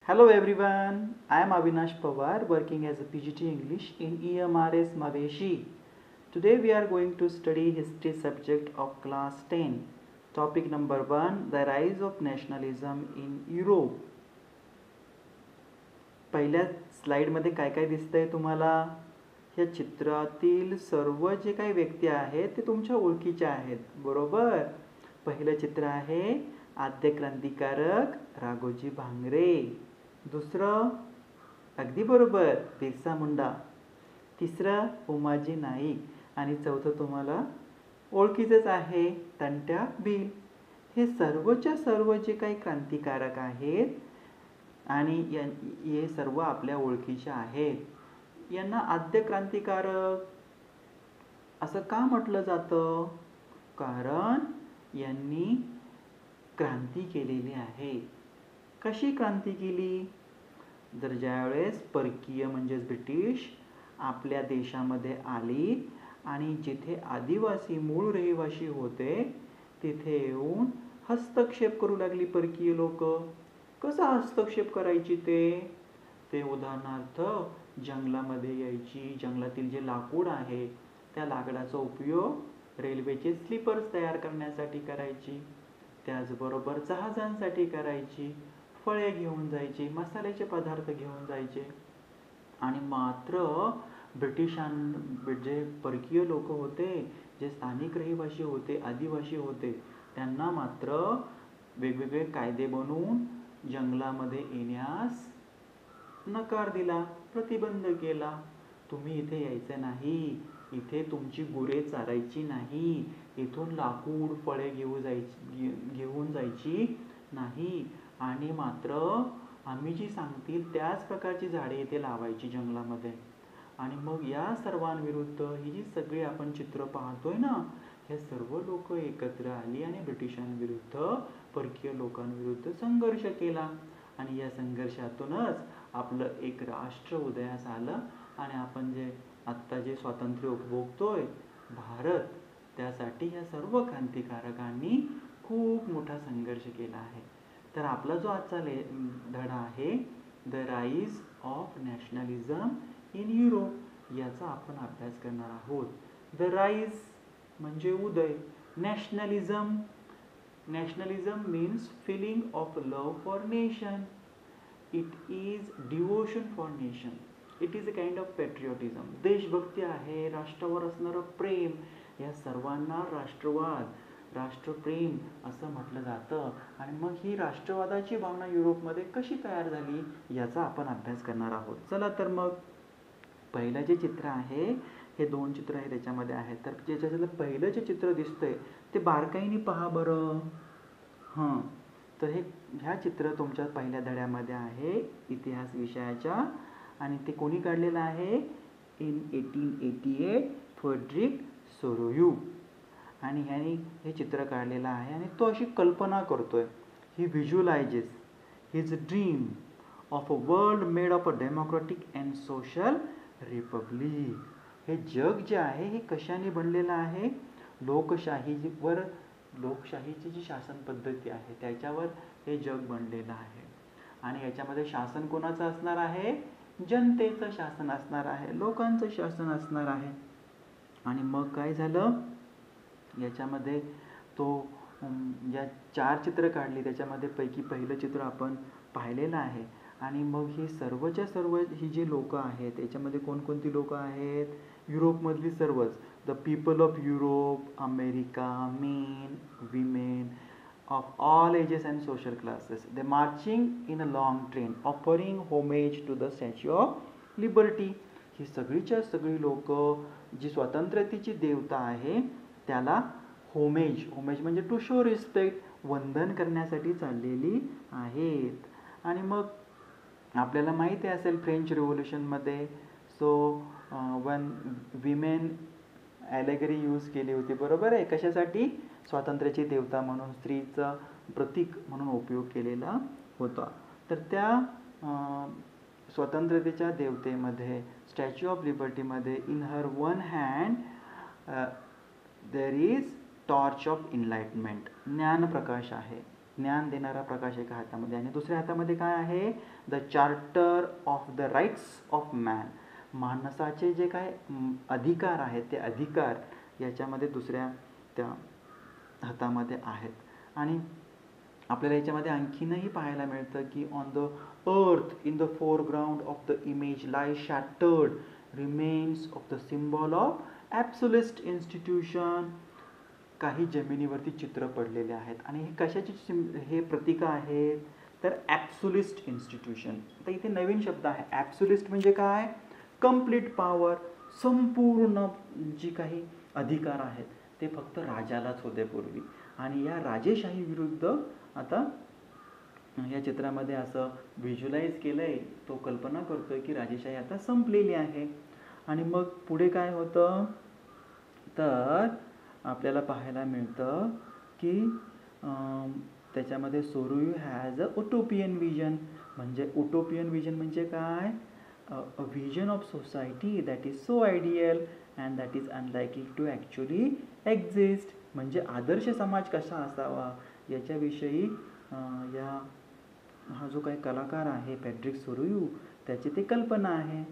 Hello everyone, I am Avinash Pawar working as a PGT English in EMRS Maveshi. Today we are going to study history subject of class 10. Topic number 1, the rise of nationalism in Europe. पहिल्या स्लाइडमध्ये काय काय दिसतंय तुम्हाला? या चित्रातील सर्व जे काही व्यक्ती आहेत ते तुमच्या ओळखीचे आहेत, बरोबर? पहिलं चित्र आहे आद्य क्रांतिकारक राघोजी भांगरे. दुसरं अगदी बरोबर बिरसा मुंडा. तिसरं उमाजी नाईक आणि चौथं तुम्हाला ओळखीचंच आहे तंट्या भील. हे सर्वच्या सर्व जे काही क्रांतिकारक आहेत आणि हे सर्व आपल्या ओळखीचे आहेत. यांना आद्य क्रांतिकारक असं का म्हटलं जातं? कारण यांनी क्रांती केलेली आहे. कशी क्रांती केली? जर ज्यावेळेस परकीय म्हणजेच ब्रिटिश आपल्या देशामध्ये आली आणि जिथे आदिवासी मूळ रहिवासी होते तिथे येऊन हस्तक्षेप करू लागली परकीय लोक. कसा हस्तक्षेप करायची ते उदाहरणार्थ जंगलामध्ये यायची, जंगलातील जे लाकूड आहे त्या लाकडाचा उपयोग रेल्वेचे स्लीपर्स तयार करण्यासाठी करायची, त्याचबरोबर जहाजांसाठी करायची, फळे घेऊन जायची, मसाल्याचे पदार्थ घेऊन जायचे. आणि मात्र जे परकीय लोक होते, जे स्थानिक रहिवासी होते, आदिवासी होते, त्यांना मात्र वेगवेगळे कायदे बनवून जंगलामध्ये येण्यास नकार दिला, प्रतिबंध केला. तुम्ही इथे यायचं नाही, इथे तुमची गुरे चारायची नाही, इथून लाकूड फळे घेऊन जायची नाही आणि मात्र आम्ही जी सांगतील त्याच प्रकारची झाडे इथे लावायची जंगलामध्ये. आणि मग या सर्वांविरुद्ध ही जी सगळी आपण चित्र पाहतोय ना, हे सर्व लोक एकत्र आली आणि ब्रिटिशांविरुद्ध, परकीय लोकांविरुद्ध संघर्ष केला. आणि या संघर्षातूनच आपलं एक राष्ट्र उदयास आलं आणि आपण जे आत्ता जे स्वातंत्र्य उपभोगतोय भारत, त्यासाठी या सर्व क्रांतिकारकांनी खूप मोठा संघर्ष केला आहे. तर आपला जो आजचा धडा आहे the rise of nationalism in Europe, याचा आपण अभ्यास करणार आहोत. द राईज म्हणजे उदय, nationalism means feeling of love for nation. It is devotion for nation. It is a kind of patriotism. देशभक्ती आहे, राष्ट्रावर असणारं प्रेम, या सर्वांना राष्ट्रवाद, राष्ट्रप्रेम असं म्हटलं जातं. आणि मग ही राष्ट्रवादाची भावना युरोपमध्ये कशी तयार झाली याचा आपण अभ्यास करणार आहोत. चला तर मग पहिलं जे चित्र आहे, हे दोन चित्र आहे त्याच्यामध्ये आहेत, तर ज्याच्यातलं पहिलं जे चित्र दिसतंय ते बारकाईने पहा बरं. तर ह्या चित्र तुमच्या पहिल्या धड्यामध्ये आहे इतिहास विषयाच्या, आणि ते कोणी काढलेलं आहे? In 1888 Frederic Sorrieu. आणि ह्याने हे चित्र काढलेलं आहे आणि तो अशी कल्पना करतोय, he visualises his dream of a world made of a democratic and social republic. हे जग जे आहे हे कशाने बनलेलं आहे? लोकशाहीची जी शासन पद्धती आहे त्याच्यावर हे जग बनलेलं आहे. आणि याच्यामध्ये शासन कोणाचं असणार आहे? जनतेचं शासन असणार आहे, लोकांचं शासन असणार आहे. आणि मग काय झालं याच्यामध्ये? तो या 4 चित्र काढली, त्याच्यामध्ये पैकी पहिलं चित्र आपण पाहिलेलं आहे. आणि मग ही सर्वच्या सर्व ही जी लोक आहेत याच्यामध्ये कोणकोणती लोक आहेत? युरोपमधली सर्वच, the people of Europe, America, main, women of all ages and social classes, they marching in a long train offering homage to the Statue of Liberty. ही सगळीच्या सगळी लोक जी स्वातंत्र्याची देवता आहे त्याला होमेज म्हणजे टू शो रिस्पेक्ट, वंदन करण्यासाठी चाललेली आहेत. आणि मग आपल्याला माहिती असेल फ्रेंच रिव्होल्युशनमध्ये वन विमेन ॲलेगरी यूज केली होती, बरोबर आहे? कशासाठी? स्वातंत्र्याची देवता म्हणून, स्त्रीचं प्रतीक म्हणून उपयोग केलेला होता. तर त्या स्वातंत्र्याच्या देवतेमध्ये, स्टॅच्यू ऑफ लिबर्टीमध्ये, in her one hand there is torch of enlightenment, ज्ञानप्रकाश आहे. ज्ञान देणारा प्रकाश एका हातामध्ये आणि दुसऱ्या हातामध्ये काय आहे, the charter of the rights of man, माणसाचे जे काय अधिकार आहेत ते अधिकार याच्यामध्ये दुसऱ्या त्या हातामध्ये आहेत. आणि आपल्याला याच्यामध्ये आणखीनही पाहायला मिळतं की on the earth in the foreground of the image lie shattered remains of the symbol of absolute institution. काही जमिनीवरती चित्र पडलेले आहेत आणि हे कशाची हे प्रतीक आहेत, तर ॲब्सोल्यूट इन्स्टिट्यूशन. तर इथे नवीन शब्द आहे. ॲब्सोल्यूट म्हणजे काय, कंप्लीट पॉवर, संपूर्ण जी काही अधिकार आहेत ते फक्त राजालाच होते पूर्वी. आणि या राजेशाही विरुद्ध आता या चित्रामध्ये असं व्हिज्युअलाइज केलं आहे, तो कल्पना करतोय की राजेशाही आता संपलेली आहे. आणि मग पुढे काय होतं, तर आपल्याला पाहायला मिळतं की त्याच्यामध्ये सोरुयू हॅज अ उटोपियन विजन. म्हणजे उटोपियन विजन म्हणजे काय, a vision of society that is so ideal and that is unlikely to actually exist. म्हणजे आदर्श समाज कसा असावा याच्याविषयी या हा जो काही कलाकार आहे पॅट्रिक सोरुयू त्याची ती कल्पना आहे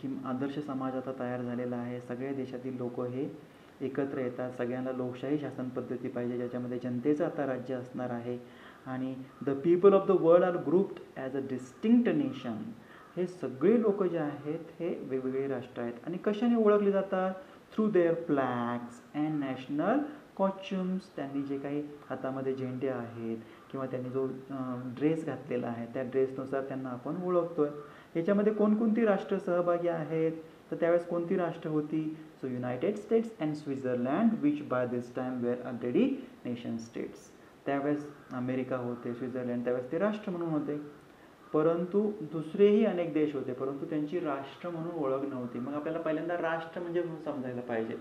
की आदर्श समाज आता तयार झालेला आहे. सगळ्या देशातील लोक हे एकत्र येतात, सगळ्यांना लोकशाही शासन पद्धती पाहिजे ज्याच्यामध्ये जनतेचं आता राज्य असणार आहे. आणि the people of the world are grouped as a distinct nation. हे सगळे लोक जे आहेत हे वेगवेगळे राष्ट्र आहेत आणि कशाने ओळखले जातात, through their flags and national costumes. त्यांनी जे काही हातामध्ये झेंडे आहेत किंवा त्यांनी जो ड्रेस घातलेला आहे त्या ड्रेसनुसार त्यांना आपण ओळखतोय. याच्यामध्ये कोणकोणती राष्ट्र सहभागी आहेत, तर त्यावेळेस कोणती राष्ट्र होती, so United States and Switzerland which by this time were already nation states. त्यावेळेस अमेरिका होते, स्वित्झर्लंड त्यावेळेस ते राष्ट्र म्हणून होते. परंतु दुसरेही अनेक देश होते परंतु त्यांची राष्ट्र म्हणून ओळख नव्हती. मग आपल्याला पहिल्यांदा राष्ट्र म्हणजे म्हणून समजायला पाहिजे.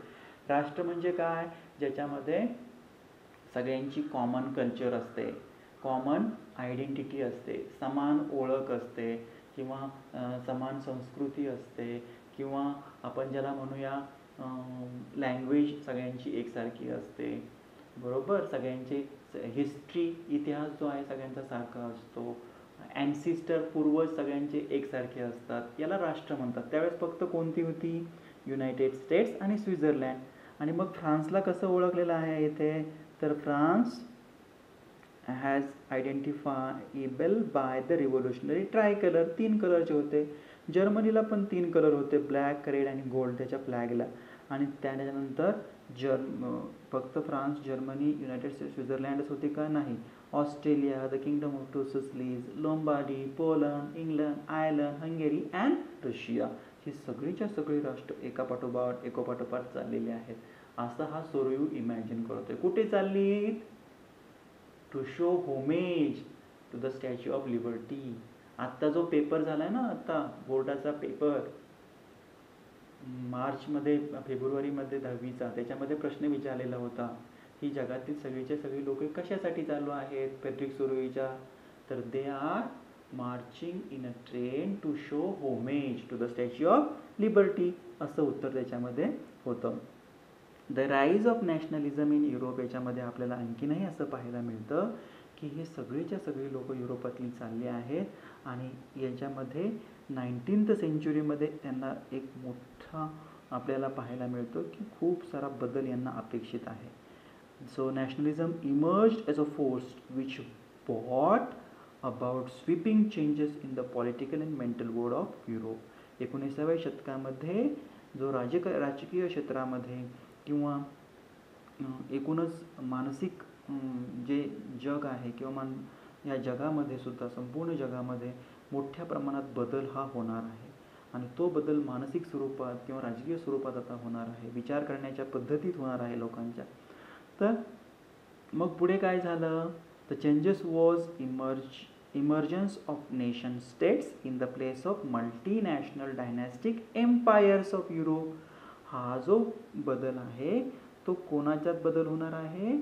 राष्ट्र म्हणजे काय, ज्याच्यामध्ये सगळ्यांची कॉमन कल्चर असते, कॉमन आयडेंटिटी असते, समान ओळख असते किंवा समान संस्कृती असते किंवा आपण ज्याला म्हणूया लँग्वेज सगळ्यांची एकसारखी असते, बरोबर. सगळ्यांचे हिस्ट्री इतिहास जो आहे सगळ्यांचा सारखा असतो, ॲन्सिस्टर पूर्वज सगळ्यांचे एकसारखे असतात, याला राष्ट्र म्हणतात. त्यावेळेस फक्त कोणती होती, युनायटेड स्टेट्स आणि स्वित्झर्लंड. आणि मग फ्रान्सला कसं ओळखलेलं आहे इथे, तर France has identifiable by the revolutionary try colour. 3 कलरचे होते. जर्मनीला पण 3 कलर होते, ब्लॅक, रेड आणि गोल्ड त्याच्या फ्लॅगला. आणि त्यानंतर फक्त फ्रान्स, जर्मनी, युनायटेड स्टेट्स, स्वित्झर्लंडच होते का, नाही. Australia, the kingdom of two Sicilies, Lombardy, Poland, England, Ireland, Hungary and Russia. ही सगळीच्या सगळी राष्ट्र एकोपाठोपाठ चाललेली आहेत. असा हा सोरुयू इमॅजिन करतोय. कुठे चालली, to show homage to the Statue of Liberty. आत्ता जो पेपर झालाय ना, आता बोर्डाचा पेपर मार्चमध्ये फेब्रुवारीमध्ये 10वीचा, त्याच्यामध्ये प्रश्न विचारलेला होता ही जगातील सगळीच्या सगळी लोक कशासाठी चालू आहेत पॅट्रिक सोरुयूच्या, तर they are marching in a train to show homage to the Statue of Liberty, असं उत्तर त्याच्यामध्ये होतं. The rise of nationalism in Europe, याच्यामध्ये आपल्याला आणखीनही असं पाहायला मिळतं की हे सगळेच्या सगळे लोक युरोपातली चालले आहेत आणि याच्यामध्ये 19th सेंचुरीमध्ये त्यांना एक मोठा आपल्याला पाहायला मिळतो की खूप सारा बदल यांना अपेक्षित आहे. So nationalism emerged as a force which brought about sweeping changes in the political and mental world of Europe. 19व्या शतकामध्ये जो राजकीय क्षेत्रामध्ये किंवा एकूणच मानसिक जे जग आहे किंवा या जगामध्ये सुद्धा संपूर्ण जगामध्ये मोठ्या प्रमाणात बदल हा होणार आहे आणि तो बदल मानसिक स्वरूपात किंवा राजकीय स्वरूपात आता होणार आहे, विचार करण्याच्या पद्धतीत होणार आहे लोकांच्या. तर मग पुढे काय झालं, the changes was emergence of nation states in the place of multinational dynastic empires of Europe. हा जो बदल आहे तो कोणाच्यात बदल होणार आहे,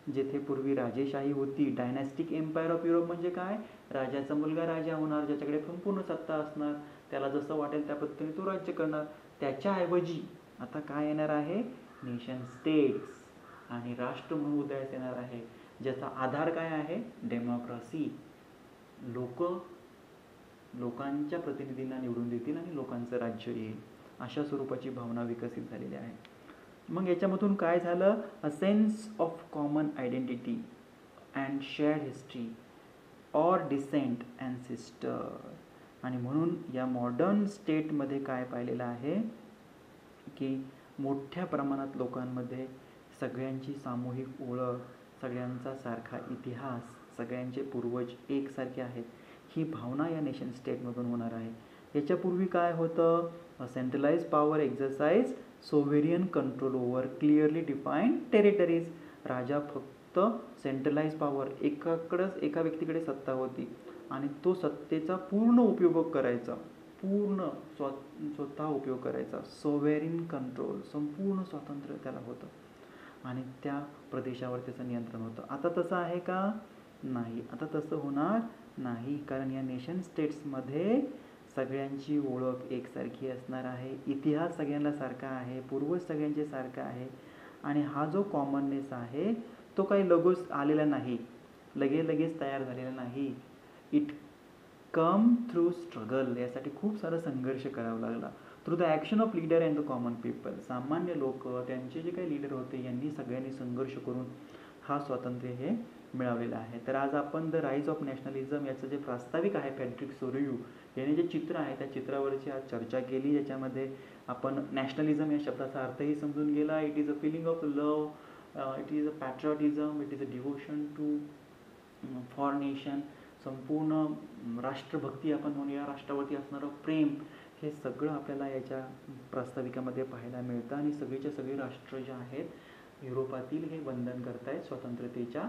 जेथे पूर्वी राजेशाही होती, डायनॅस्टिक एम्पायर ऑफ युरोप म्हणजे काय, राजाचा मुलगा राजा होणार, ज्याच्याकडे संपूर्ण सत्ता असणार, त्याला जसं वाटेल त्या पद्धतीने तो राज्य करणार. त्याच्याऐवजी आता काय येणार आहे, नेशन स्टेट्स आणि राष्ट्र म्हणून उदयास येणार आहे. ज्याचा आधार काय आहे, डेमोक्रेसी. लोकांच्या प्रतिनिधींना निवडून देतील आणि लोकांचं राज्य येईल, अशा स्वरूपाची भावना विकसित झालेली आहे. मग याच्यामधून काय झालं, a sense of common identity and shared history or descent ancestor. आणि म्हणून या मॉडर्न स्टेटमध्ये काय पाहिलेलं आहे की मोठ्या प्रमाणात लोकांमध्ये सगळ्यांची सामूहिक ओळख, सगळ्यांचा सारखा इतिहास, सगळ्यांचे पूर्वज एकसारखे आहेत, ही भावना या नेशन स्टेटमधून होणार आहे. याच्यापूर्वी काय होतं, centralise power exercise sovereign control over clearly defined territories. राजा फक्त सेंट्रलाइज पॉवर, एका व्यक्तीकडे सत्ता होती आणि तो सत्तेचा पूर्ण उपयोग करायचा, पूर्ण स्वतः उपयोग करायचा. सोव्हेरियन कंट्रोल, संपूर्ण स्वातंत्र्य त्याला होतं आणि त्या प्रदेशावर त्याचं नियंत्रण होतं. आता तसं आहे का, नाही. आता तसं होणार नाही, कारण या नेशन स्टेट्समध्ये सगळ्यांची ओळख एकसारखी असणार आहे, इतिहास सगळ्यांना सारखा आहे, पूर्वज सगळ्यांचे सारखा आहे. आणि हा जो कॉमननेस आहे तो काही लगेच आलेला नाही, लगेच तयार झालेला नाही. It come through struggle. यासाठी खूप सारा संघर्ष करावा लागला. Through the action of leader and the common people. सामान्य लोक, त्यांचे जे काही लीडर होते, यांनी सगळ्यांनी संघर्ष करून हा स्वातंत्र्य हे मिळवलेलं आहे. तर आज आपण द राईज ऑफ नॅशनलिझम याचं जे प्रास्ताविक आहे पॅट्रिक सोरेयू याने जे चित्र आहे त्या चित्रावरची आज चर्चा केली. ज्याच्यामध्ये आपण नॅशनलिझम या शब्दाचा अर्थही समजून गेला. It is a feeling of love, it is a patriotism, it is a devotion to for nation. संपूर्ण राष्ट्रभक्ती आपण म्हणूया, राष्ट्रावरती असणारं प्रेम, हे सगळं आपल्याला याच्या प्रास्ताविकामध्ये पाहायला मिळतं. आणि सगळीच्या सगळी राष्ट्र जे आहेत युरोपातील हे वंदन करतायत स्वातंत्र्यतेच्या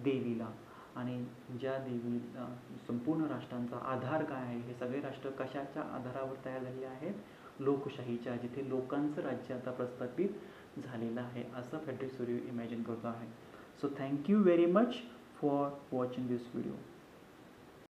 देवीला. आणि ज्या देवी संपूर्ण राष्ट्रांचा आधार काय आहे, हे सगळे राष्ट्र कशाच्या आधारावर तयार झालेले आहेत, लोकशाहीच्या, जिथे लोकांचं राज्य आता प्रस्थापित झालेलं आहे, असं पॅट्रिक सोरेयू इमॅजिन करतो आहे. So thank you very much for watching this video.